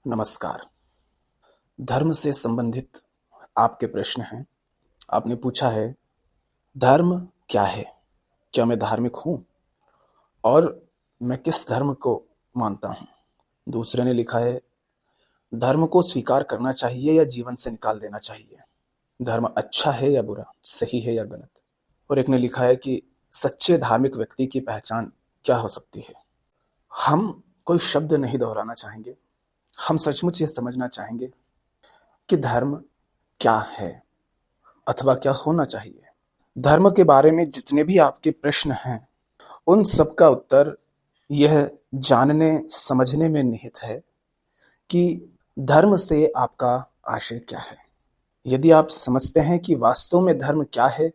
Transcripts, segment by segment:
नमस्कार। धर्म से संबंधित आपके प्रश्न हैं। आपने पूछा है, धर्म क्या है? क्या मैं धार्मिक हूँ? और मैं किस धर्म को मानता हूँ? दूसरे ने लिखा है, धर्म को स्वीकार करना चाहिए या जीवन से निकाल देना चाहिए? धर्म अच्छा है या बुरा, सही है या गलत? और एक ने लिखा है कि सच्चे धार्मिक व्यक्ति की पहचान क्या हो सकती है? हम कोई शब्द नहीं दोहराना चाहेंगे। हम सचमुच ये समझना चाहेंगे कि धर्म क्या है अथवा क्या होना चाहिए। धर्म के बारे में जितने भी आपके प्रश्न हैं, उन सब का उत्तर यह जानने समझने में निहित है कि धर्म से आपका आशय क्या है। यदि आप समझते हैं कि वास्तव में धर्म क्या है,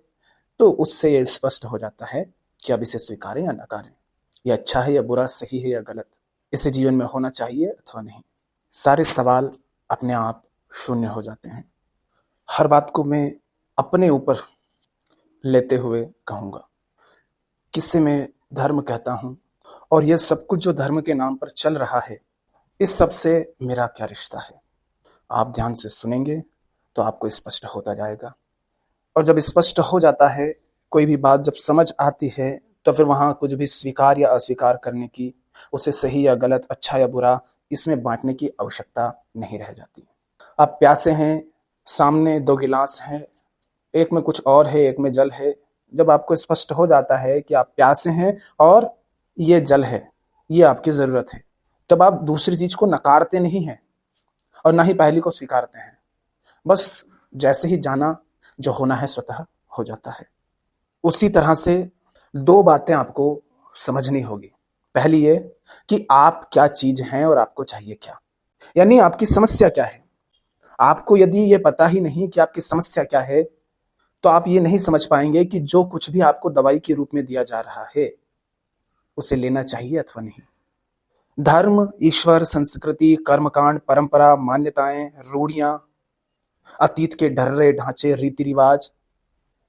तो उससे यह स्पष्ट हो जाता है कि आप इसे स्वीकारें या नकारें, यह अच्छा है या बुरा, सही है या गलत, इसे जीवन में होना चाहिए अथवा नहीं। सारे सवाल अपने आप शून्य हो जाते हैं। हर बात को मैं अपने ऊपर लेते हुए कहूँगा, किससे मैं धर्म कहता हूँ और यह सब कुछ जो धर्म के नाम पर चल रहा है, इस सब से मेरा क्या रिश्ता है। आप ध्यान से सुनेंगे तो आपको स्पष्ट होता जाएगा। और जब स्पष्ट हो जाता है, कोई भी बात जब समझ आती है, तो फिर वहाँ कुछ भी स्वीकार या अस्वीकार करने की, उसे सही या गलत, अच्छा या बुरा, इसमें बांटने की आवश्यकता नहीं रह जाती। आप प्यासे हैं, सामने दो गिलास हैं, एक में कुछ और है, एक में जल है। जब आपको स्पष्ट हो जाता है कि आप प्यासे हैं और ये जल है, ये आपकी जरूरत है, तब आप दूसरी चीज को नकारते नहीं हैं और ना ही पहली को स्वीकारते हैं। बस जैसे ही जाना, जो होना है स्वतः हो जाता है। उसी तरह से दो बातें आपको समझनी होगी। पहली ये कि आप क्या चीज हैं और आपको चाहिए क्या, यानी आपकी समस्या क्या है। आपको यदि ये पता ही नहीं कि आपकी समस्या क्या है, तो आप ये नहीं समझ पाएंगे कि जो कुछ भी आपको दवाई के रूप में दिया जा रहा है, उसे लेना चाहिए अथवा नहीं। धर्म, ईश्वर, संस्कृति, कर्मकांड, परंपरा, मान्यताएं, रूढ़ियां, अतीत के ढर्रे ढांचे, रीति रिवाज,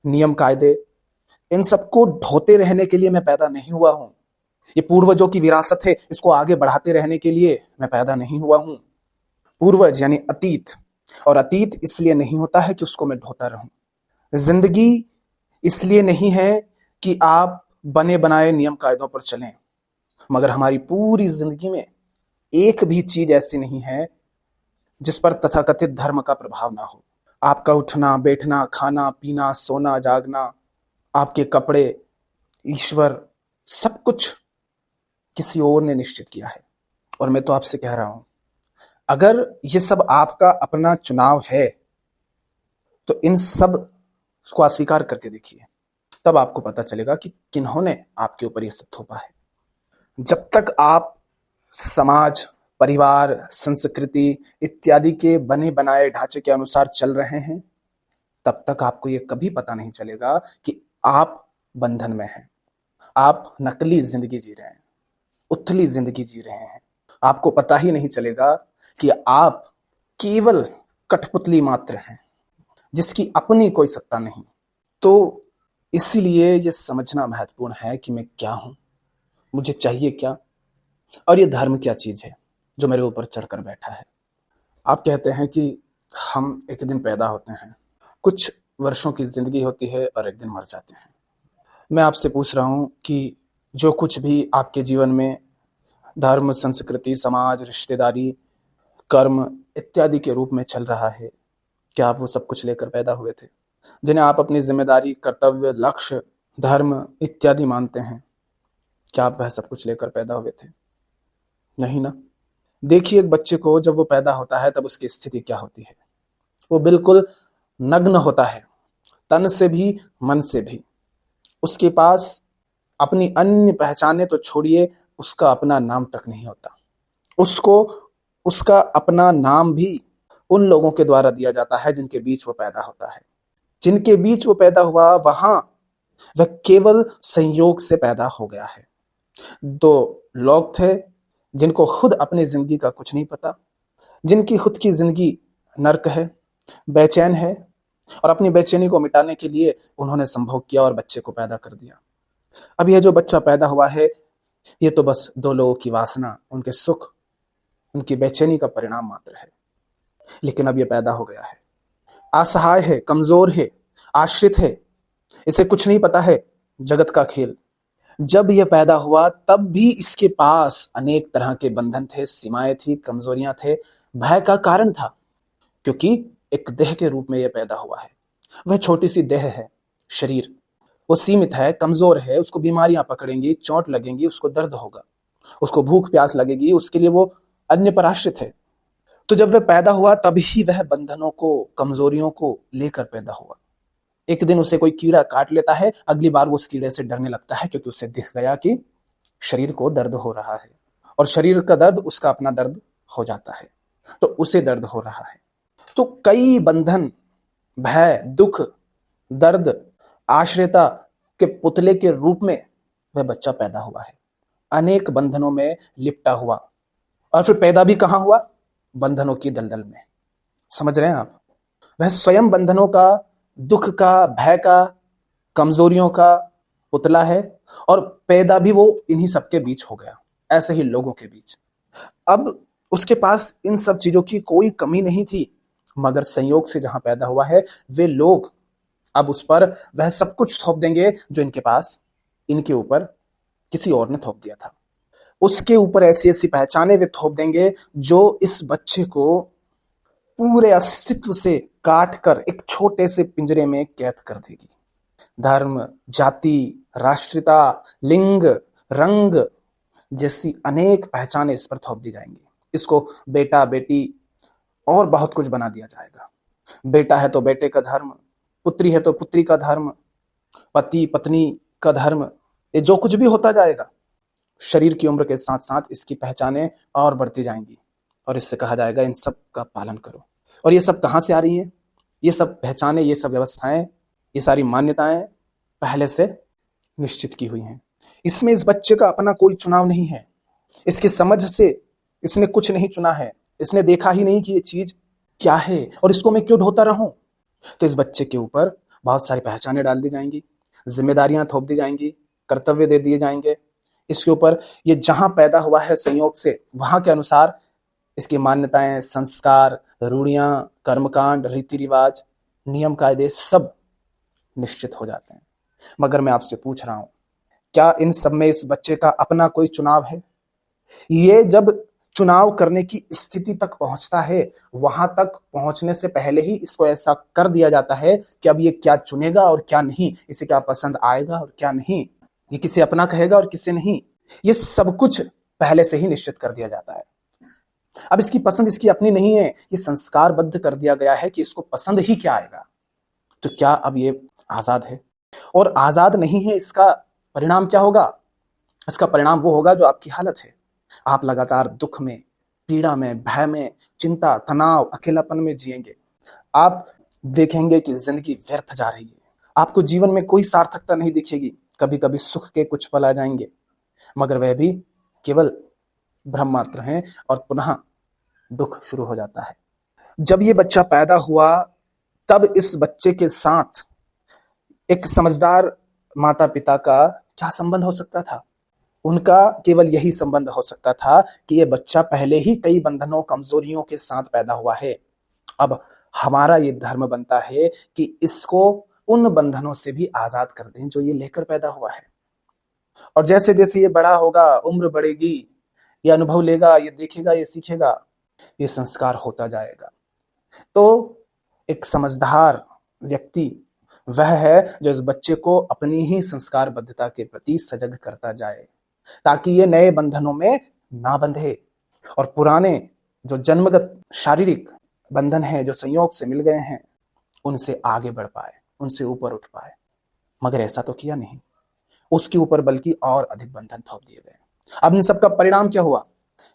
नियम कायदे, इन सबको ढोते रहने के लिए मैं पैदा नहीं हुआ हूं। ये पूर्वजों की विरासत है, इसको आगे बढ़ाते रहने के लिए मैं पैदा नहीं हुआ हूं। पूर्वज यानी अतीत, और अतीत इसलिए नहीं होता है कि उसको मैं ढोता रहूं। जिंदगी इसलिए नहीं है कि आप बने बनाए नियम कायदों पर चलें, मगर हमारी पूरी जिंदगी में एक भी चीज ऐसी नहीं है जिस पर तथाकथित धर्म का प्रभाव ना हो। आपका उठना बैठना, खाना पीना, सोना जागना, आपके कपड़े, ईश्वर, सब कुछ किसी और ने निश्चित किया है। और मैं तो आपसे कह रहा हूं, अगर ये सब आपका अपना चुनाव है, तो इन सब को अस्वीकार करके देखिए, तब आपको पता चलेगा कि किन्होंने आपके ऊपर ये सब थोपा है। जब तक आप समाज, परिवार, संस्कृति इत्यादि के बने बनाए ढांचे के अनुसार चल रहे हैं, तब तक आपको ये कभी पता नहीं चलेगा कि आप बंधन में हैं। आप नकली जिंदगी जी रहे हैं, उथली जिंदगी जी रहे हैं। आपको पता ही नहीं चलेगा कि आप केवल कठपुतली मात्र हैं, जिसकी अपनी कोई सत्ता नहीं। तो इसीलिए ये समझना महत्वपूर्ण है कि मैं क्या हूं, मुझे चाहिए क्या, और ये धर्म क्या चीज है जो मेरे ऊपर चढ़कर बैठा है। आप कहते हैं कि हम एक दिन पैदा होते हैं, कुछ वर्षों की जिंदगी होती है और एक दिन मर जाते हैं। मैं आपसे पूछ रहा हूं कि जो कुछ भी आपके जीवन में धर्म, संस्कृति, समाज, रिश्तेदारी, कर्म इत्यादि के रूप में चल रहा है, क्या आप वो सब कुछ लेकर पैदा हुए थे, जिन्हें आप अपनी जिम्मेदारी, कर्तव्य, लक्ष्य, धर्म इत्यादि मानते हैं? क्या आप वह सब कुछ लेकर पैदा हुए थे? नहीं ना। देखिए, एक बच्चे को जब वो पैदा होता है, तब उसकी स्थिति क्या होती है। वो बिल्कुल नग्न होता है, तन से भी मन से भी। उसके पास अपनी अन्य पहचाने तो छोड़िए, उसका अपना नाम तक नहीं होता। उसको उसका अपना नाम भी उन लोगों के द्वारा दिया जाता है जिनके बीच वो पैदा होता है। जिनके बीच वो पैदा हुआ, वहां वह केवल संयोग से पैदा हो गया है। दो लोग थे जिनको खुद अपनी जिंदगी का कुछ नहीं पता, जिनकी खुद की जिंदगी नर्क है, बेचैन है, और अपनी बेचैनी को मिटाने के लिए उन्होंने संभोग किया और बच्चे को पैदा कर दिया। अब यह जो बच्चा पैदा हुआ है, ये तो बस दो लोगों की वासना, उनके सुख उनकी बेचैनी का परिणाम मात्र है। लेकिन अब ये पैदा हो गया है, असहाय है, कमजोर है, आश्रित है, इसे कुछ नहीं पता है जगत का खेल। जब यह पैदा हुआ तब भी इसके पास अनेक तरह के बंधन थे, सीमाएं थी, कमजोरियां थे, भय का कारण था, क्योंकि एक देह के रूप में यह पैदा हुआ है। वह छोटी सी देह है, शरीर, वो सीमित है, कमजोर है, उसको बीमारियां पकड़ेंगी, चोट लगेंगी, उसको दर्द होगा, उसको भूख प्यास लगेगी, उसके लिए वो अन्य पर आश्रित है। तो जब वह पैदा हुआ तभी वह बंधनों को, कमजोरियों को लेकर पैदा हुआ। एक दिन उसे कोई कीड़ा काट लेता है, अगली बार वो उस कीड़े से डरने लगता है, क्योंकि उसे दिख गया कि शरीर को दर्द हो रहा है, और शरीर का दर्द उसका अपना दर्द हो जाता है, तो उसे दर्द हो रहा है। तो कई बंधन, भय, दुख, दर्द, आश्रयता के पुतले के रूप में वह बच्चा पैदा हुआ है, अनेक बंधनों में लिपटा हुआ। और फिर पैदा भी कहां हुआ? बंधनों की दलदल में। समझ रहे हैं आप? वह स्वयं बंधनों का, दुख का, भय का, कमजोरियों का पुतला है, और पैदा भी वो इन्हीं सबके बीच हो गया, ऐसे ही लोगों के बीच। अब उसके पास इन सब चीजों की कोई कमी नहीं थी, मगर संयोग से जहां पैदा हुआ है वे लोग अब उस पर वह सब कुछ थोप देंगे जो इनके पास, इनके ऊपर किसी और ने थोप दिया था। उसके ऊपर ऐसी ऐसी पहचाने वे थोप देंगे जो इस बच्चे को पूरे अस्तित्व से काट कर एक छोटे से पिंजरे में कैद कर देगी। धर्म, जाति, राष्ट्रीयता, लिंग, रंग जैसी अनेक पहचानें इस पर थोप दी जाएंगी। इसको बेटा, बेटी और बहुत कुछ बना दिया जाएगा। बेटा है तो बेटे का धर्म, पुत्री है तो पुत्री का धर्म, पति पत्नी का धर्म, ये जो कुछ भी होता जाएगा। शरीर की उम्र के साथ साथ इसकी पहचानें और बढ़ती जाएंगी, और इससे कहा जाएगा इन सब का पालन करो। और ये सब कहां से आ रही हैं? ये सब पहचानें, ये सब व्यवस्थाएं, ये सारी मान्यताएं पहले से निश्चित की हुई हैं। इसमें इस बच्चे का अपना कोई चुनाव नहीं है। इसकी समझ से इसने कुछ नहीं चुना है, इसने देखा ही नहीं कि ये चीज क्या है और इसको मैं क्यों ढोता रहूं। तो इस बच्चे के ऊपर बहुत सारी पहचानें डाल दी जाएंगी, जिम्मेदारियां थोप दी जाएंगी, कर्तव्य दे दिए जाएंगे। इसके ऊपर ये जहां पैदा हुआ है संयोग से, वहां के अनुसार इसकी मान्यताएं, संस्कार, रूढ़ियां, कर्मकांड, रीति रिवाज, नियम कायदे सब निश्चित हो जाते हैं। मगर मैं आपसे पूछ रहा हूं, क्या इन सब में इस बच्चे का अपना कोई चुनाव है? ये जब चुनाव करने की स्थिति तक पहुंचता है, वहां तक पहुंचने से पहले ही इसको ऐसा कर दिया जाता है कि अब ये क्या चुनेगा और क्या नहीं, इसे क्या पसंद आएगा और क्या नहीं, ये किसे अपना कहेगा और किसे नहीं, ये सब कुछ पहले से ही निश्चित कर दिया जाता है। अब इसकी पसंद इसकी अपनी नहीं है, ये संस्कारबद्ध कर दिया गया है कि इसको पसंद ही क्या आएगा। तो क्या अब ये आजाद है? और आजाद नहीं है, इसका परिणाम क्या होगा? इसका परिणाम वो होगा जो आपकी हालत है। आप लगातार दुख में, पीड़ा में, भय में, चिंता, तनाव, अकेलापन में जिएंगे। आप देखेंगे कि जिंदगी व्यर्थ जा रही है, आपको जीवन में कोई सार्थकता नहीं दिखेगी। कभी कभी सुख के कुछ पल आ जाएंगे, मगर वह भी केवल भ्रम मात्र हैं, और पुनः दुख शुरू हो जाता है। जब ये बच्चा पैदा हुआ तब इस बच्चे के साथ एक समझदार माता पिता का क्या संबंध हो सकता था? उनका केवल यही संबंध हो सकता था कि ये बच्चा पहले ही कई बंधनों, कमजोरियों के साथ पैदा हुआ है। अब हमारा ये धर्म बनता है कि इसको उन बंधनों से भी आजाद कर दें जो ये लेकर पैदा हुआ है। और जैसे जैसे ये बड़ा होगा, उम्र बढ़ेगी, ये अनुभव लेगा, ये देखेगा, ये सीखेगा, ये संस्कार होता जाएगा। तो एक समझदार व्यक्ति वह है जो इस बच्चे को अपनी ही संस्कारबद्धता के प्रति सजग करता जाए, ताकि ये नए बंधनों में ना बंधे और पुराने जो जन्मगत शारीरिक बंधन हैं, जो संयोग से मिल गए हैं, उनसे आगे बढ़ पाए, उनसे ऊपर उठ पाए। मगर ऐसा तो किया नहीं, उसके ऊपर बल्कि और अधिक बंधन थोप दिए गए। अब इन सब का परिणाम क्या हुआ?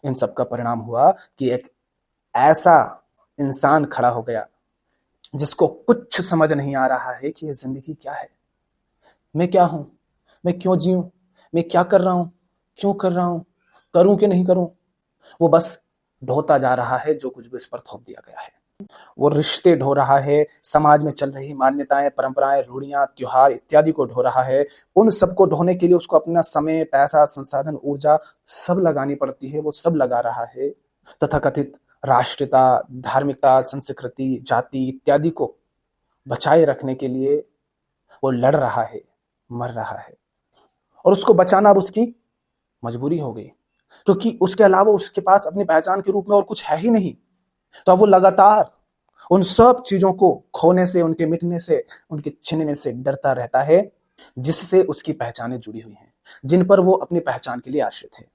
इन सब का परिणाम हुआ कि एक ऐसा इंसान खड़ा हो गया जिसको कुछ समझ नहीं आ रहा है कि ये जिंदगी क्या है, मैं क्या हूं, मैं क्यों जीऊं, मैं क्या कर रहा हूं, क्यों कर रहा हूं, करूं कि नहीं करूं। वो बस ढोता जा रहा है जो कुछ भी इस पर थोप दिया गया है। वो रिश्ते ढो रहा है, समाज में चल रही मान्यताएं, परंपराएं, रूढ़ियां, त्योहार इत्यादि को ढो रहा है। उन सबको ढोने के लिए उसको अपना समय, पैसा, संसाधन, ऊर्जा सब लगानी पड़ती है, वो सब लगा रहा है। तथाकथित राष्ट्रीयता, धार्मिकता, संस्कृति, जाति इत्यादि को बचाए रखने के लिए वो लड़ रहा है, मर रहा है, और उसको बचाना अब उसकी मजबूरी हो गई, क्योंकि उसके अलावा उसके पास अपनी पहचान के रूप में और कुछ है ही नहीं। तो अब वो लगातार उन सब चीजों को खोने से, उनके मिटने से, उनके छीनने से डरता रहता है जिससे उसकी पहचानें जुड़ी हुई हैं, जिन पर वो अपनी पहचान के लिए आश्रित है।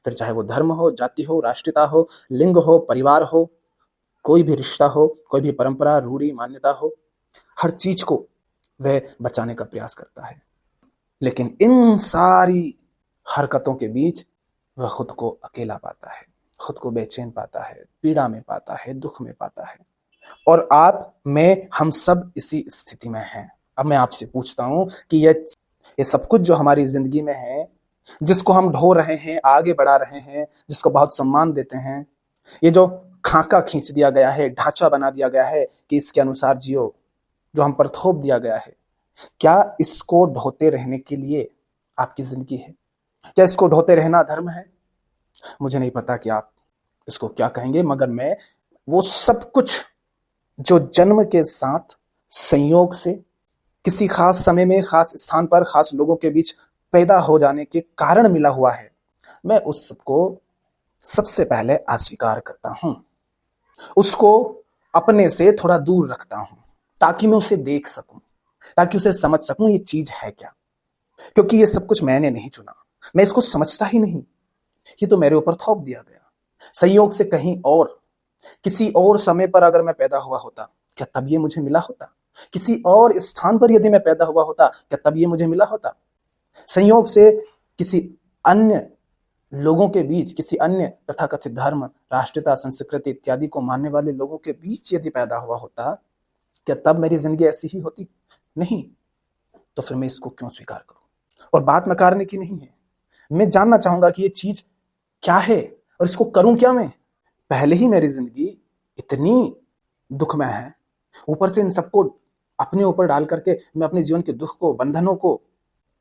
फिर चाहे वो धर्म हो, जाति हो, राष्ट्रीयता हो, लिंग हो, परिवार हो, कोई भी रिश्ता हो, कोई भी परंपरा, रूढ़ी, मान्यता हो, हर चीज को वह बचाने का प्रयास करता है। लेकिन इन सारी हरकतों के बीच वह खुद को अकेला पाता है, खुद को बेचैन पाता है, पीड़ा में पाता है, दुख में पाता है। और आप, मैं, हम सब इसी स्थिति में हैं। अब मैं आपसे पूछता हूं कि ये सब कुछ जो हमारी जिंदगी में है, जिसको हम ढो रहे हैं, आगे बढ़ा रहे हैं, जिसको बहुत सम्मान देते हैं, ये जो खाका खींच दिया गया है, ढांचा बना दिया गया है कि इसके अनुसार जियो, जो हम पर थोप दिया गया है, क्या इसको ढोते रहने के लिए आपकी जिंदगी है? क्या इसको ढोते रहना धर्म है? मुझे नहीं पता कि आप इसको क्या कहेंगे, मगर मैं वो सब कुछ जो जन्म के साथ संयोग से किसी खास समय में, खास स्थान पर, खास लोगों के बीच पैदा हो जाने के कारण मिला हुआ है, मैं उस सबको सबसे पहले अस्वीकार करता हूं, उसको अपने से थोड़ा दूर रखता हूं, ताकि मैं उसे देख सकूं, ताकि उसे समझ सकूं ये चीज है क्या। क्योंकि ये सब कुछ मैंने नहीं चुना, मैं इसको समझता ही नहीं, ये तो मेरे ऊपर थोप दिया गया। संयोग से कहीं और, किसी और समय पर अगर मैं पैदा हुआ होता, क्या तब ये मुझे मिला होता? किसी और स्थान पर यदि मैं पैदा हुआ होता, क्या तब ये मुझे मिला होता? संयोग से किसी अन्य लोगों के बीच, किसी अन्य तथाकथित धर्म, राष्ट्रीयता, संस्कृति इत्यादि को मानने वाले लोगों के बीच यदि पैदा हुआ होता, क्या तब मेरी जिंदगी ऐसी ही होती? नहीं। तो फिर मैं इसको क्यों स्वीकार करूं? और बात नकारने की नहीं है, मैं जानना चाहूंगा कि ये चीज क्या है और इसको करूं क्या मैं। पहले ही मेरी जिंदगी इतनी दुखमय है, ऊपर से इन सबको अपने ऊपर डाल करके मैं अपने जीवन के दुख को, बंधनों को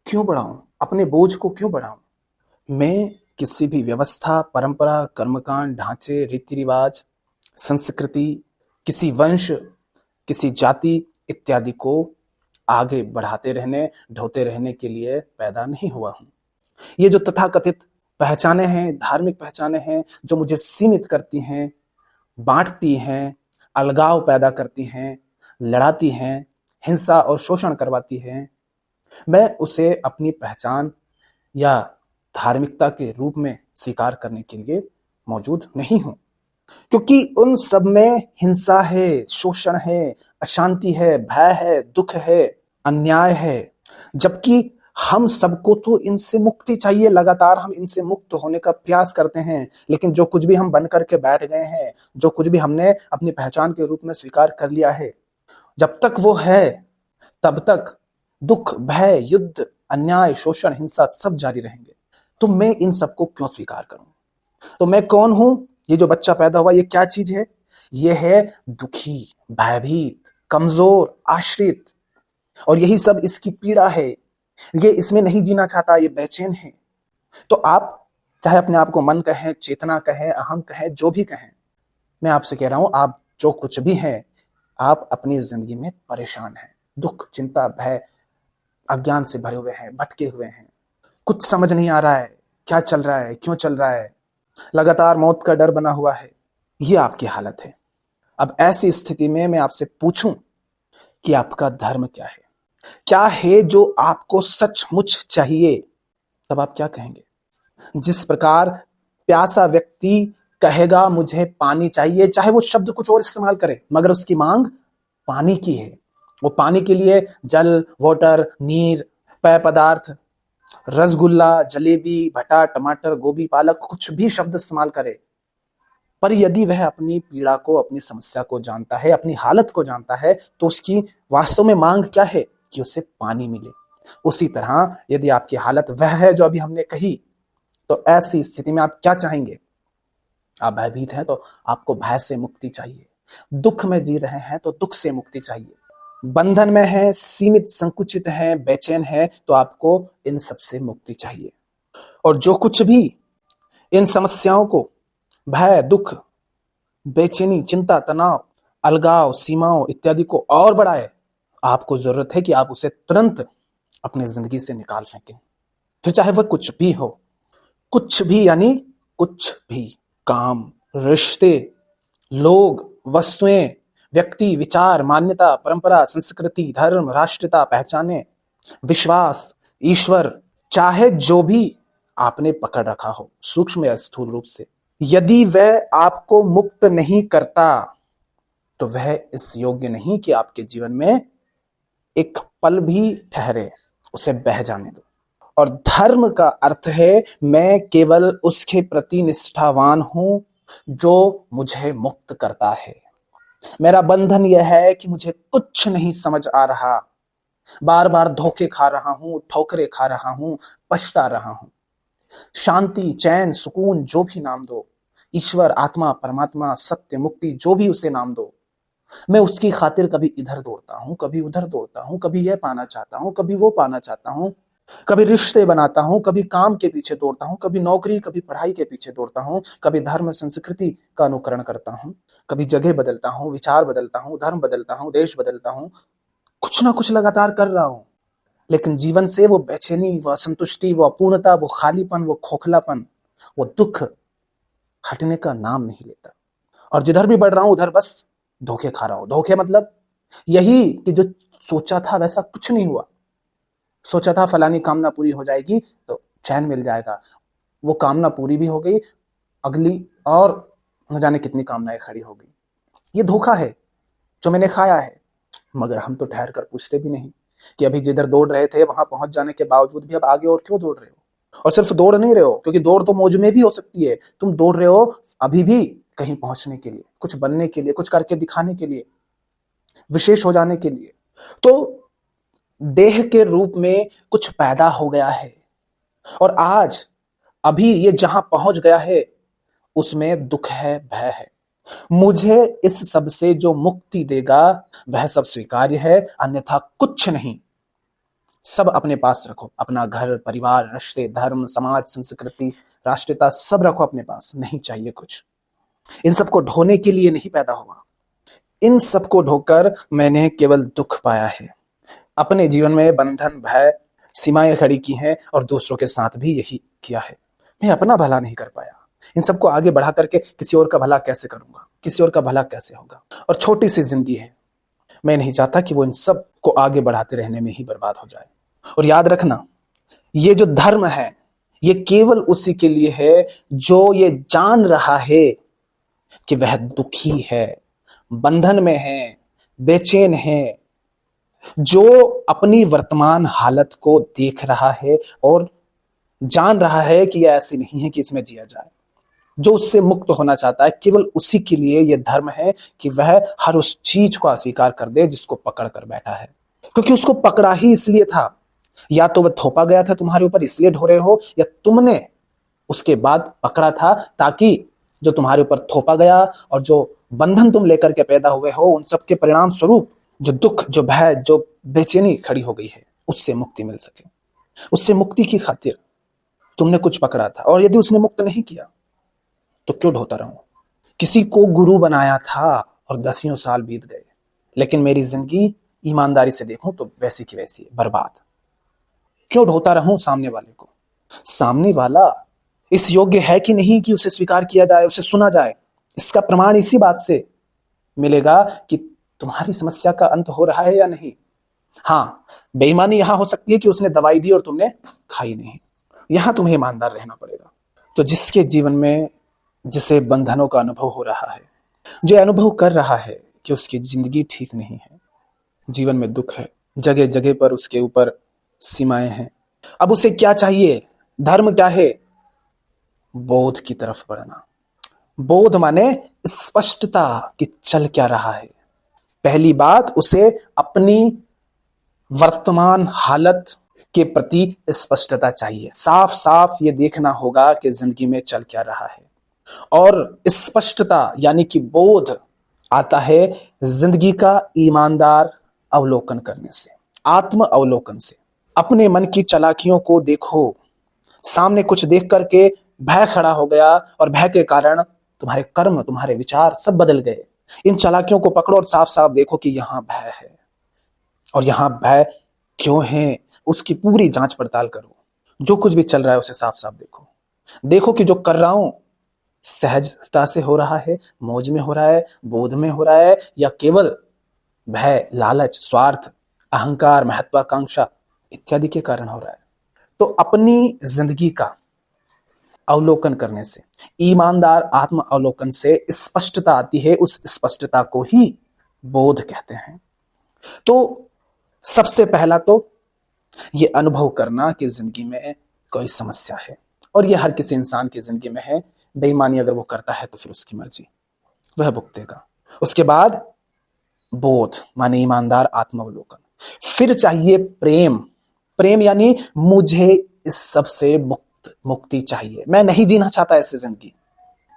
क्यों बढ़ाऊं, अपने बोझ को क्यों बढ़ाऊं। मैं किसी भी व्यवस्था, परंपरा, कर्मकांड, ढांचे, रीति रिवाज, संस्कृति, किसी वंश, किसी जाति इत्यादि को आगे बढ़ाते रहने, ढोते रहने के लिए पैदा नहीं हुआ हूं। ये जो तथाकथित पहचाने हैं, धार्मिक पहचाने हैं, जो मुझे सीमित करती हैं, बांटती हैं, अलगाव पैदा करती हैं, लड़ाती हैं, हिंसा और शोषण करवाती हैं, मैं उसे अपनी पहचान या धार्मिकता के रूप में स्वीकार करने के लिए मौजूद नहीं हूं। क्योंकि उन सब में हिंसा है, शोषण है, अशांति है, भय है, दुख है, अन्याय है। जबकि हम सबको तो इनसे मुक्ति चाहिए, लगातार हम इनसे मुक्त होने का प्रयास करते हैं, लेकिन जो कुछ भी हम बन करके बैठ गए हैं, जो कुछ भी हमने अपनी पहचान के रूप में स्वीकार कर लिया है, जब तक वो है तब तक दुख, भय, युद्ध, अन्याय, शोषण, हिंसा सब जारी रहेंगे। तो मैं इन सबको क्यों स्वीकार करूं? तो मैं कौन हूं? ये जो बच्चा पैदा हुआ, ये क्या चीज है? ये है दुखी, भयभीत, कमजोर, आश्रित, और यही सब इसकी पीड़ा है। ये इसमें नहीं जीना चाहता, ये बेचैन है। तो आप चाहे अपने आप को मन कहें, चेतना कहें, अहम कहें, जो भी कहें, मैं आपसे कह रहा हूं, आप जो कुछ भी हैं, आप अपनी जिंदगी में परेशान हैं, दुख, चिंता, भय, अज्ञान से भरे हुए हैं, भटके हुए हैं, कुछ समझ नहीं आ रहा है क्या चल रहा है, क्यों चल रहा है, लगातार मौत का डर बना हुआ है। ये आपकी हालत है। अब ऐसी स्थिति में मैं आपसे पूछूं कि आपका धर्म क्या है? क्या है जो आपको सचमुच चाहिए? तब आप क्या कहेंगे? जिस प्रकार प्यासा व्यक्ति कहेगा मुझे पानी चाहिए, चाहे वो शब्द कुछ और इस्तेमाल करे, मगर उसकी मांग पानी की है। वो पानी के लिए जल, वाटर, नीर, पेय पदार्थ, रसगुल्ला, जलेबी, भटा, टमाटर, गोभी, पालक, कुछ भी शब्द इस्तेमाल करे, पर यदि वह अपनी पीड़ा को, अपनी समस्या को जानता है, अपनी हालत को जानता है, तो उसकी वास्तव में मांग क्या है? कि उसे पानी मिले। उसी तरह यदि आपकी हालत वह है जो अभी हमने कही, तो ऐसी स्थिति में आप क्या चाहेंगे? आप भयभीत हैं तो आपको भय से मुक्ति चाहिए, दुख में जी रहे हैं तो दुख से मुक्ति चाहिए, बंधन में है, सीमित, संकुचित है, बेचैन है, तो आपको इन सब से मुक्ति चाहिए। और जो कुछ भी इन समस्याओं को भय, दुख, बेचैनी, चिंता, तनाव, अलगाव, सीमाओं इत्यादि को और बढ़ाए, आपको जरूरत है कि आप उसे तुरंत अपनी जिंदगी से निकाल फेंकें। फिर चाहे वह कुछ भी हो, कुछ भी यानी कुछ भी, काम, रिश्ते, लोग, वस्तुएं, व्यक्ति, विचार, मान्यता, परंपरा, संस्कृति, धर्म, राष्ट्रीयता, पहचाने, विश्वास, ईश्वर, चाहे जो भी आपने पकड़ रखा हो सूक्ष्म या स्थूल रूप से, यदि वह आपको मुक्त नहीं करता तो वह इस योग्य नहीं कि आपके जीवन में एक पल भी ठहरे, उसे बह जाने दो। और धर्म का अर्थ है मैं केवल उसके प्रति निष्ठावान हूं जो मुझे मुक्त करता है। मेरा बंधन यह है कि मुझे कुछ नहीं समझ आ रहा, बार बार धोखे खा रहा हूं, ठोकरे खा रहा हूं, पछता रहा हूं। शांति, चैन, सुकून जो भी नाम दो, ईश्वर, आत्मा, परमात्मा, सत्य, मुक्ति जो भी उसे नाम दो, मैं उसकी खातिर कभी इधर दौड़ता हूं, कभी उधर दौड़ता हूं, कभी यह पाना चाहता हूं, कभी वो पाना चाहता हूं, कभी रिश्ते बनाता हूं, कभी काम के पीछे दौड़ता हूं, कभी नौकरी, कभी पढ़ाई के पीछे दौड़ता हूं, कभी धर्म संस्कृति का अनुकरण करता हूं, कभी जगह बदलता हूं, विचार बदलता हूं, धर्म बदलता हूं, देश बदलता हूं, कुछ ना कुछ लगातार कर रहा हूं। लेकिन जीवन से वो बेचैनी, वो असंतुष्टि, वो अपूर्णता, वो खालीपन, वो खोखलापन, वो दुख हटने का नाम नहीं लेता। और जिधर भी बढ़ रहा हूं उधर बस धोखे खा रहा हूं। धोखे मतलब यही कि जो सोचा था वैसा कुछ नहीं हुआ। सोचा था फलानी कामना पूरी हो जाएगी तो चैन मिल जाएगा, वो कामना पूरी भी हो गई, अगली और न जाने कितनी कामनाएं खड़ी हो गई। ये धोखा है जो मैंने खाया है। मगर हम तो ठहर कर पूछते भी नहीं कि अभी जिधर दौड़ रहे थे वहां पहुंच जाने के बावजूद भी अब आगे और क्यों दौड़ रहे हो। और सिर्फ दौड़ नहीं रहे हो, क्योंकि दौड़ तो मौज में भी हो सकती है, तुम दौड़ रहे हो अभी भी कहीं पहुंचने के लिए, कुछ बनने के लिए, कुछ करके दिखाने के लिए, विशेष हो जाने के लिए। तो देह के रूप में कुछ पैदा हो गया है और आज अभी ये जहां पहुंच गया है उसमें दुख है, भय है। मुझे इस सब से जो मुक्ति देगा वह सब स्वीकार्य है, अन्यथा कुछ नहीं। सब अपने पास रखो, अपना घर, परिवार, रिश्ते, धर्म, समाज, संस्कृति, राष्ट्रीयता सब रखो अपने पास, नहीं चाहिए कुछ। इन सबको ढोने के लिए नहीं पैदा हुआ। इन सबको ढोकर मैंने केवल दुख पाया है। अपने जीवन में बंधन, भय, सीमाएं खड़ी की हैं और दूसरों के साथ भी यही किया है। मैं अपना भला नहीं कर पाया। इन सबको आगे बढ़ा करके किसी और का भला कैसे करूंगा, किसी और का भला कैसे होगा। और छोटी सी जिंदगी है, मैं नहीं चाहता कि वो इन सब को आगे बढ़ाते रहने में ही बर्बाद हो जाए। और याद रखना, ये जो धर्म है ये केवल उसी के लिए है जो ये जान रहा है कि वह दुखी है, बंधन में है, बेचैन है, जो अपनी वर्तमान हालत को देख रहा है और जान रहा है कि यह ऐसी नहीं है कि इसमें जिया जाए, जो उससे मुक्त होना चाहता है। केवल उसी के लिए यह धर्म है कि वह हर उस चीज को अस्वीकार कर दे जिसको पकड़ कर बैठा है। क्योंकि उसको पकड़ा ही इसलिए था, या तो वह थोपा गया था तुम्हारे ऊपर इसलिए ढो रहे हो, या तुमने उसके बाद पकड़ा था ताकि जो तुम्हारे ऊपर थोपा गया और जो बंधन तुम लेकर के पैदा हुए हो उन सब के परिणाम स्वरूप जो दुख, जो भय, जो बेचैनी खड़ी हो गई है उससे मुक्ति मिल सके। उससे मुक्ति की खातिर तुमने कुछ पकड़ा था, और यदि उसने मुक्त नहीं किया तो क्यों ढोता रहूं। किसी को गुरु बनाया था और 10 साल बीत गए, लेकिन मेरी जिंदगी ईमानदारी से देखूं तो वैसी की वैसी है, बर्बाद। क्यों ढोता रहूं सामने वाले को। सामने वाला इस योग्य है कि नहीं कि उसे स्वीकार किया जाए, उसे सुना जाए। इसका प्रमाण इसी बात से मिलेगा कि तुम्हारी समस्या का अंत हो रहा है या नहीं। हाँ, बेईमानी यहां हो सकती है कि उसने दवाई दी और तुमने खाई नहीं, यहां तुम्हें ईमानदार रहना पड़ेगा। तो जिसके जीवन में जिसे बंधनों का अनुभव हो रहा है, जो अनुभव कर रहा है कि उसकी जिंदगी ठीक नहीं है, जीवन में दुख है, जगह जगह पर उसके ऊपर सीमाएं हैं, अब उसे क्या चाहिए, धर्म क्या है, बोध की तरफ बढ़ना। बोध माने स्पष्टता कि चल क्या रहा है। पहली बात, उसे अपनी वर्तमान हालत के प्रति स्पष्टता चाहिए। साफ साफ ये देखना होगा कि जिंदगी में चल क्या रहा है। और स्पष्टता यानी कि बोध आता है जिंदगी का ईमानदार अवलोकन करने से, आत्म अवलोकन से। अपने मन की चालाकियों को देखो। सामने कुछ देख करके भय खड़ा हो गया और भय के कारण तुम्हारे कर्म, तुम्हारे विचार सब बदल गए। इन चालाकियों को पकड़ो और साफ साफ देखो कि यहां भय है, और यहां भय क्यों है उसकी पूरी जांच पड़ताल करो। जो कुछ भी चल रहा है उसे साफ साफ देखो। देखो कि जो कर रहा हूं सहजता से हो रहा है, मौज में हो रहा है, बोध में हो रहा है, या केवल भय, लालच, स्वार्थ, अहंकार, महत्वाकांक्षा इत्यादि के कारण हो रहा है। तो अपनी जिंदगी का अवलोकन करने से, ईमानदार आत्म अवलोकन से स्पष्टता आती है। उस स्पष्टता को ही बोध कहते हैं। तो सबसे पहला तो ये अनुभव करना कि जिंदगी में कोई समस्या है, और ये हर किसी इंसान की जिंदगी में है। बेईमानी अगर वो करता है तो फिर उसकी मर्जी, वह भुगतेगा। उसके बाद बोध माने ईमानदार आत्मावलोकन। फिर चाहिए प्रेम। प्रेम यानी मुझे इस सब से मुक्ति चाहिए। मैं नहीं जीना चाहता ऐसी जिंदगी,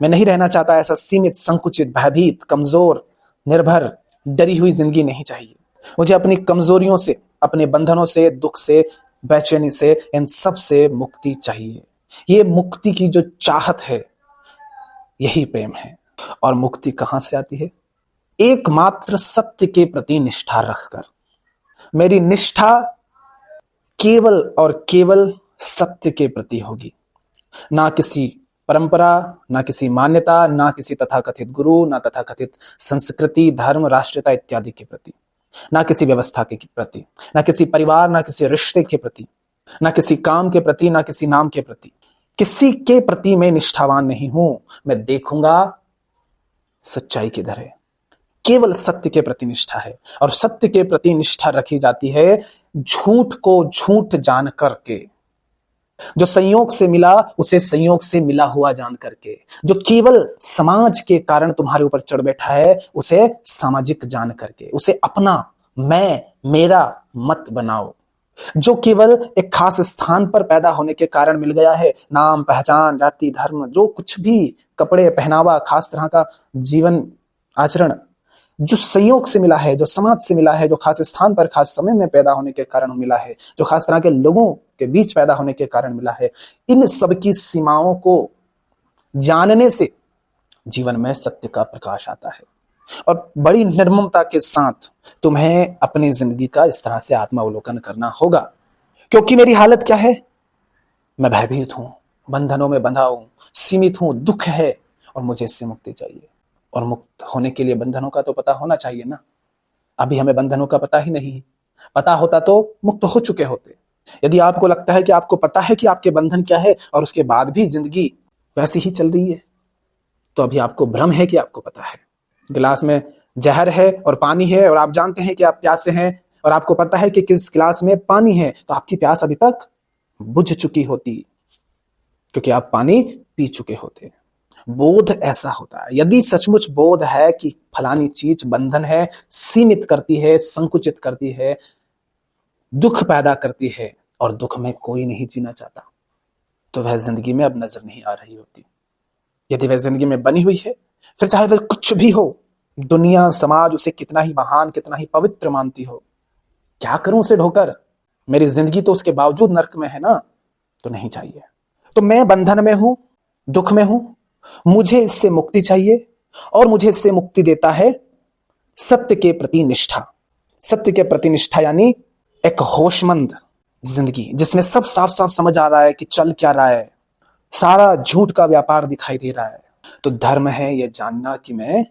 मैं नहीं रहना चाहता ऐसा सीमित, संकुचित, भयभीत, कमजोर, निर्भर, डरी हुई जिंदगी नहीं चाहिए। मुझे अपनी कमजोरियों से, अपने बंधनों से, दुख से, बेचैनी से, इन सब से मुक्ति चाहिए। ये मुक्ति की जो चाहत है यही प्रेम है। और मुक्ति कहां से आती है? एकमात्र सत्य के प्रति निष्ठा रखकर। मेरी निष्ठा केवल और केवल सत्य के प्रति होगी, ना किसी परंपरा, ना किसी मान्यता, ना किसी तथाकथित गुरु, ना तथाकथित संस्कृति, धर्म, राष्ट्रीयता इत्यादि के प्रति, ना किसी व्यवस्था के प्रति, ना किसी परिवार, ना किसी रिश्ते के प्रति, ना किसी काम के प्रति, ना किसी नाम के प्रति। किसी के प्रति मैं निष्ठावान नहीं हूं। मैं देखूंगा सच्चाई किधर है। केवल सत्य के प्रति निष्ठा है, और सत्य के प्रति निष्ठा रखी जाती है झूठ को झूठ जान करके। जो संयोग से मिला उसे संयोग से मिला हुआ जान करके। जो केवल समाज के कारण तुम्हारे ऊपर चढ़ बैठा है उसे सामाजिक जान करके। उसे अपना, मैं, मेरा मत बनाओ। जो केवल एक खास स्थान पर पैदा होने के कारण मिल गया है, नाम, पहचान, जाति, धर्म, जो कुछ भी, कपड़े, पहनावा, खास तरह का जीवन आचरण, जो संयोग से मिला है, जो समाज से मिला है, जो खास स्थान पर खास समय में पैदा होने के कारण मिला है, जो खास तरह के लोगों के बीच पैदा होने के कारण मिला है, इन सब की सीमाओं को जानने से जीवन में सत्य का प्रकाश आता है। और बड़ी निर्ममता के साथ तुम्हें अपनी जिंदगी का इस तरह से आत्मावलोकन करना होगा। क्योंकि मेरी हालत क्या है? मैं भयभीत हूं, बंधनों में बंधा हूं, सीमित हूं, दुख है, और मुझे इससे मुक्ति चाहिए। और मुक्त होने के लिए बंधनों का तो पता होना चाहिए ना। अभी हमें बंधनों का पता ही नहीं। पता होता तो मुक्त हो चुके होते। यदि आपको लगता है कि आपको पता है कि आपके बंधन क्या है और उसके बाद भी जिंदगी वैसी ही चल रही है, तो अभी आपको भ्रम है कि आपको पता है। गिलास में जहर है और पानी है, और आप जानते हैं कि आप प्यासे हैं, और आपको पता है कि किस गिलास में पानी है, तो आपकी प्यास अभी तक बुझ चुकी होती, क्योंकि आप पानी पी चुके होते। बोध ऐसा होता है। यदि सचमुच बोध है कि फलानी चीज बंधन है, सीमित करती है, संकुचित करती है, दुख पैदा करती है, और दुख में कोई नहीं जीना चाहता, तो वह जिंदगी में अब नजर नहीं आ रही होती। यदि वह जिंदगी में बनी हुई है, फिर चाहे वह कुछ भी हो, दुनिया, समाज उसे कितना ही महान, कितना ही पवित्र मानती हो, क्या करूं उसे ढोकर? मेरी जिंदगी तो उसके बावजूद नर्क में है ना, तो नहीं चाहिए। तो मैं बंधन में हूं, दुख में हूं, मुझे इससे मुक्ति चाहिए, और मुझे इससे मुक्ति देता है सत्य के प्रति निष्ठा। सत्य के प्रति निष्ठा यानी एक होशमंद जिंदगी, जिसमें सब साफ साफ समझ आ रहा है कि चल क्या रहा है, सारा झूठ का व्यापार दिखाई दे रहा है। तो धर्म है यह जानना कि मैं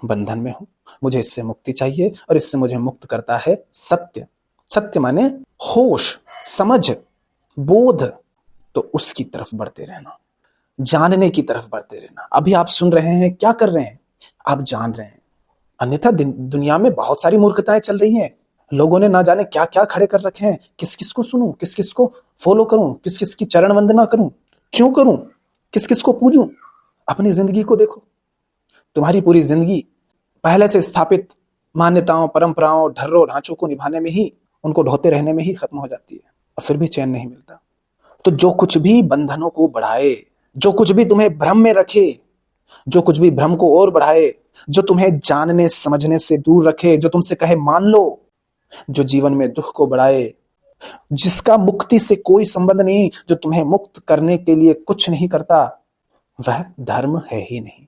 बंधन में हूं, मुझे इससे मुक्ति चाहिए, और इससे मुझे मुक्त करता है सत्य। सत्य माने होश, समझ, बोध। तो उसकी तरफ बढ़ते रहना, जानने की तरफ बढ़ते रहना। अभी आप सुन रहे हैं, क्या कर रहे हैं? आप जान रहे हैं। अन्यथा दुनिया में बहुत सारी मूर्खताएं चल रही हैं। लोगों ने ना जाने क्या क्या खड़े कर रखे हैं। किस किस को सुनूं, किस किस को फॉलो करूं, किस किस की चरण वंदना करूं, क्यों करूं, किस किस को पूजूं? अपनी जिंदगी को देखो। तुम्हारी पूरी जिंदगी पहले से स्थापित मान्यताओं, परंपराओं, ढर्रों ढांचों को निभाने में ही, उनको ढोते रहने में ही खत्म हो जाती है, और फिर भी चैन नहीं मिलता। तो जो कुछ भी बंधनों को बढ़ाए, जो कुछ भी तुम्हें भ्रम में रखे, जो कुछ भी भ्रम को और बढ़ाए, जो तुम्हें जानने समझने से दूर रखे, जो तुमसे कहे मान लो, जो जीवन में दुख को बढ़ाए, जिसका मुक्ति से कोई संबंध नहीं, जो तुम्हें मुक्त करने के लिए कुछ नहीं करता, वह धर्म है ही नहीं।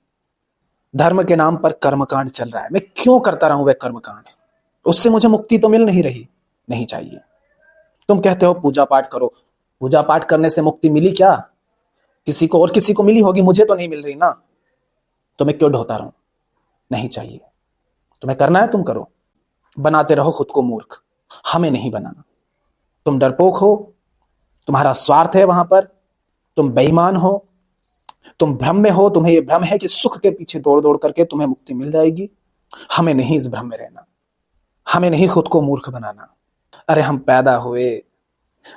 धर्म के नाम पर कर्मकांड चल रहा है, मैं क्यों करता रहूं वह कर्मकांड? उससे मुझे मुक्ति तो मिल नहीं रही, नहीं चाहिए। तुम कहते हो पूजा पाठ करो, पूजा पाठ करने से मुक्ति मिली क्या? किसी को और किसी को मिली होगी, मुझे तो नहीं मिल रही ना, तो मैं क्यों ढोता रहूं? नहीं चाहिए। तुम्हें करना है तुम करो, बनाते रहो खुद को मूर्ख, हमें नहीं बनाना। तुम डरपोक हो, तुम्हारा स्वार्थ है वहां पर, तुम बेईमान हो, तुम भ्रम में हो, तुम्हें यह भ्रम है कि सुख के पीछे दौड़ दौड़ करके तुम्हें मुक्ति मिल जाएगी। हमें नहीं इस भ्रम में रहना, हमें नहीं खुद को मूर्ख बनाना। अरे हम पैदा हुए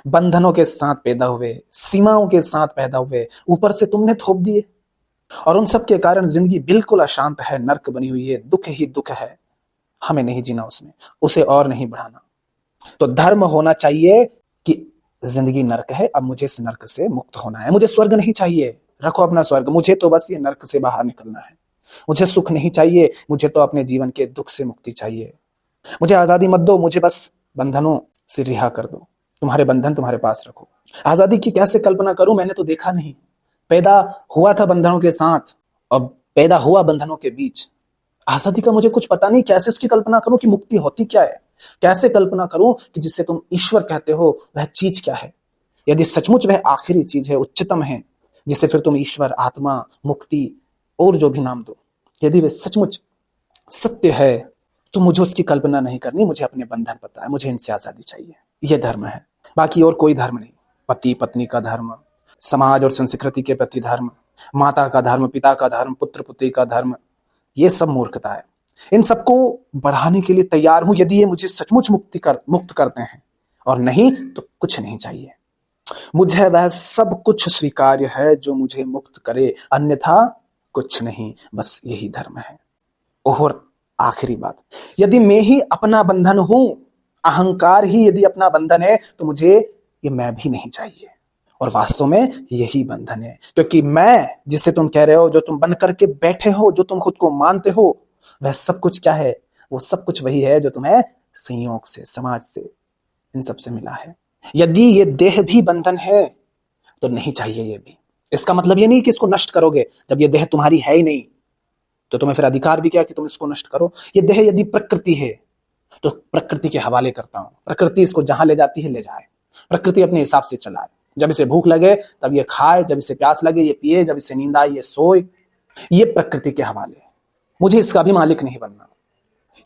बंधनों के साथ, पैदा हुए सीमाओं के साथ पैदा हुए, ऊपर से तुमने थोप दिए, और उन सब के कारण जिंदगी बिल्कुल अशांत है, नर्क बनी हुई है, दुख ही दुख है। हमें नहीं जीना उसमें, उसे और नहीं बढ़ाना। तो धर्म होना चाहिए कि जिंदगी नर्क है, अब मुझे इस नर्क से मुक्त होना है। मुझे स्वर्ग नहीं चाहिए, रखो अपना स्वर्ग, मुझे तो बस ये नर्क से बाहर निकलना है। मुझे सुख नहीं चाहिए, मुझे तो अपने जीवन के दुख से मुक्ति चाहिए। मुझे आजादी मत दो, मुझे बस बंधनों से रिहा कर दो। तुम्हारे बंधन तुम्हारे पास रखो। आजादी की कैसे कल्पना करूं, मैंने तो देखा नहीं। पैदा हुआ था बंधनों के साथ और पैदा हुआ बंधनों के बीच। आजादी का मुझे कुछ पता नहीं, कैसे उसकी कल्पना करूं कि मुक्ति होती क्या है? कैसे कल्पना करूं कि जिसे तुम ईश्वर कहते हो वह चीज क्या है? यदि सचमुच वह आखिरी चीज है, उच्चतम है, जिसे फिर तुम ईश्वर, आत्मा, मुक्ति और जो भी नाम दो, यदि वह सचमुच सत्य है, तो मुझे उसकी कल्पना नहीं करनी। मुझे अपने बंधन पता है, मुझे इनसे आजादी चाहिए। यह धर्म है, बाकी और कोई धर्म नहीं। पति पत्नी का धर्म, समाज और संस्कृति के प्रति धर्म, माता का धर्म, पिता का धर्म, पुत्र पुत्री का धर्म, ये सब मूर्खता है। इन सबको बढ़ाने के लिए तैयार हूं यदि ये मुझे सचमुच मुक्त करते हैं, और नहीं तो कुछ नहीं चाहिए। मुझे वह सब कुछ स्वीकार्य है जो मुझे मुक्त करे, अन्यथा कुछ नहीं। बस यही धर्म है। और आखिरी बात, यदि मैं ही अपना बंधन हूं, अहंकार ही यदि अपना बंधन है, तो मुझे ये मैं भी नहीं चाहिए। और वास्तव में यही बंधन है, क्योंकि मैं जिसे तुम कह रहे हो, जो तुम बन करके बैठे हो, जो तुम खुद को मानते हो, वह सब कुछ क्या है? वो सब कुछ वही है जो तुम्हें संयोग से, समाज से, इन सब से मिला है। यदि ये देह भी बंधन है तो नहीं चाहिए ये भी। इसका मतलब ये नहीं कि इसको नष्ट करोगे। जब ये देह तुम्हारी है ही नहीं, तो तुम्हें फिर अधिकार भी क्या कि तुम इसको नष्ट करो? ये देह यदि प्रकृति है तो प्रकृति के हवाले करता हूं। प्रकृति इसको जहां ले जाती है ले जाए, प्रकृति अपने हिसाब से चलाए। जब इसे भूख लगे तब ये खाए, जब इसे प्यास लगे ये पिए, जब इसे नींद आए ये सोए। ये प्रकृति के हवाले, मुझे इसका भी मालिक नहीं बनना।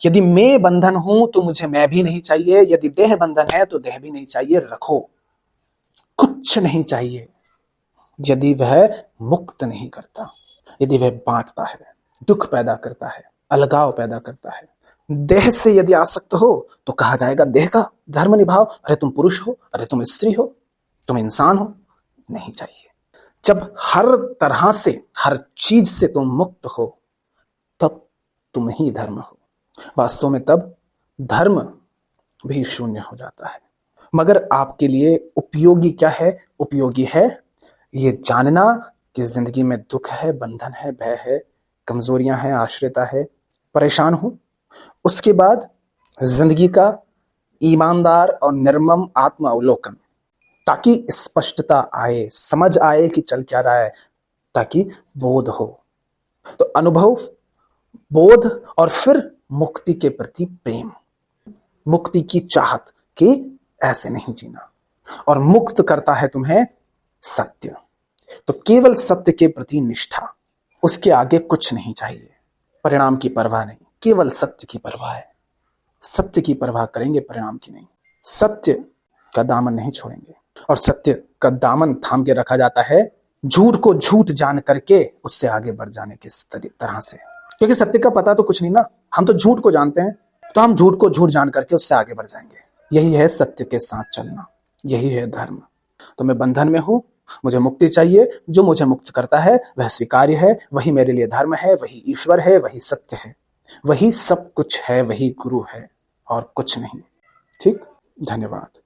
यदि मैं बंधन हूं तो मुझे मैं भी नहीं चाहिए। यदि देह बंधन है तो देह भी नहीं चाहिए। रखो, कुछ नहीं चाहिए। यदि वह मुक्त नहीं करता, यदि वह बांटता है, दुख पैदा करता है, अलगाव पैदा करता है, देह से यदि आसक्त हो तो कहा जाएगा देह का धर्म निभाओ। अरे तुम पुरुष हो, अरे तुम स्त्री हो, तुम इंसान हो। नहीं चाहिए। जब हर तरह से, हर चीज से तुम मुक्त हो, तब तुम ही धर्म हो। वास्तव में तब धर्म भी शून्य हो जाता है। मगर आपके लिए उपयोगी क्या है? उपयोगी है ये जानना कि जिंदगी में दुख है, बंधन है, भय है, कमजोरियां हैं, आश्रिता है, परेशान हूं। उसके बाद जिंदगी का ईमानदार और निर्मम आत्म अवलोकन, ताकि स्पष्टता आए, समझ आए कि चल क्या रहा है, ताकि बोध हो। तो अनुभव, बोध और फिर मुक्ति के प्रति प्रेम, मुक्ति की चाहत कि ऐसे नहीं जीना। और मुक्त करता है तुम्हें सत्य। तो केवल सत्य के प्रति निष्ठा, उसके आगे कुछ नहीं चाहिए। परिणाम की परवाह नहीं, केवल सत्य की परवाह है। सत्य की परवाह करेंगे, परिणाम की नहीं। सत्य का दामन नहीं छोड़ेंगे। और सत्य का दामन थाम के रखा जाता है झूठ को झूठ जान करके उससे आगे बढ़ जाने की तरह से। क्योंकि सत्य का पता तो कुछ नहीं ना, हम तो झूठ को जानते हैं, तो हम झूठ को झूठ जान करके उससे आगे बढ़ जाएंगे। यही है सत्य के साथ चलना, यही है धर्म। तो मैं बंधन में हूं, मुझे मुक्ति चाहिए। जो मुझे मुक्त करता है वह स्वीकार्य है, वही मेरे लिए धर्म है, वही ईश्वर है, वही सत्य है, वही सब कुछ है, वही गुरु है, और कुछ नहीं। ठीक, धन्यवाद।